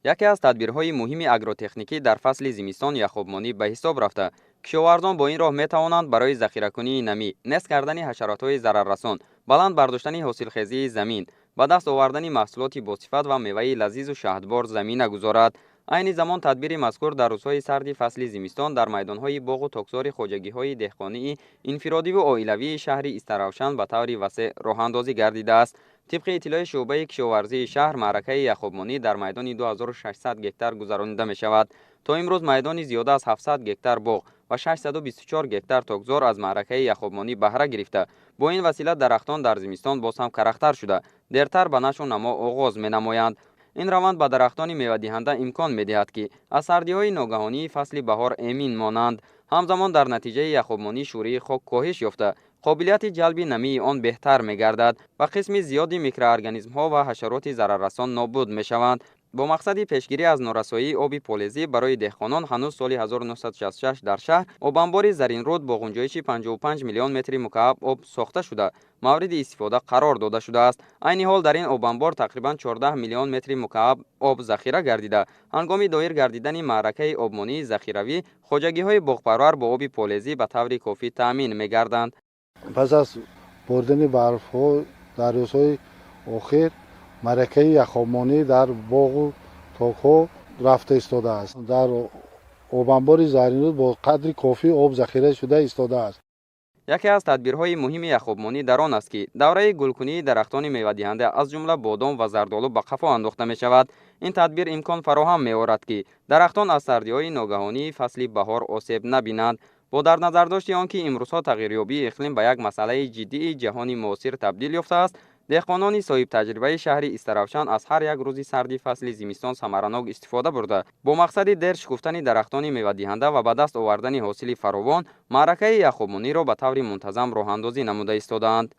یکی از تدبیرهای مهم اگروتکنیکی در فصل زمستان یخابمانی به حساب رفته. کشاورزان با این راه می توانند برای ذخیره‌کنی نمی، نصف کردن حشرات‌های ضرررسان، بلند برداشتن حاصلخیزی زمین، به دست آوردن محصولات باصفت و میوه لذیذ و شهدبار زمینه گذارد. عین زمان تدبیر مذکور در روزهای سرد فصل زمستان در میدان‌های باغ و تاکزار خواجگی‌های دهقانی انفرادی و عائلوی شهر استراوشن به طور وسیع راه اندازی گردیده است. طبق اطلاع شعبه کشاورزی شهر، معرکه یخابمانی در میدان 2600 گکتار گذرانیده می شود. تا امروز میدان زیاده از 700 گکتار باغ و 624 گکتار تاکزار از معرکه یخابمانی بهره گرفته. با این وسیله درختان در زمستان باز هم کرختر شده، دیرتر به نشو نما آغاز می نمایند. این روند به درختان میوه دهنده امکان می دهد که از سردی‌های ناگهانی فصل بهار امین مانند. همزمان در نتیجه یخابمانی شوری خاک کاهش یافته، قابلیت جلب نمی آن بهتر می گردد و قسم زیادی میکروارگانیسم ها و حشرات ضرررسان نابود می شوند. با مقصد پیشگیری از نارسایی آب پولیزی برای دهقانان، هنوز سال 1966 در شهر آبانبار زرین رود با گنجایش 55 میلیون متر مکعب آب ساخته شده مورد استفاده قرار داده شده است. عین حال در این آبانبار تقریبا 14 میلیون متر مکعب آب ذخیره گردیده. هنگام دایر گردیدن معرکه آبمانی ذخیروی، خواجگی های باغپرور با آب پولیزی به طور کافی تامین می گردند. پس از بردن برف ها در روزهای آخر، معرکه یخابمانی در باغ و تاک ها رفته ایستاده است. در آبانبار زرین رود با قدر کافی آب ذخیره شده ایستاده است. یکی از تدبیرهای مهم یخابمانی در آن است که دوره گلکنی درختان میوه دهنده از جمله بادام و زردآلو به قفا انداخته می شود. این تدبیر امکان فراهم می آورد که درختان از سردی‌های ناگهانی فصل بهار آسیب نبینند. با در نظر داشت آنکه امروزها تغییریابی اقلیم به یک مسئله جدی جهانی معاصر تبدیل یافته است، دهقانان صاحب تجربه شهر استراوشن از هر یک روز سردی فصل زمستان ثمرناک استفاده برده، با مقصد دیر شکفتن درختان میوه دهنده و به دست آوردن حاصل فراوان، معرکه یخابمانی را به طور منتظم راه اندازی نموده ایستادند.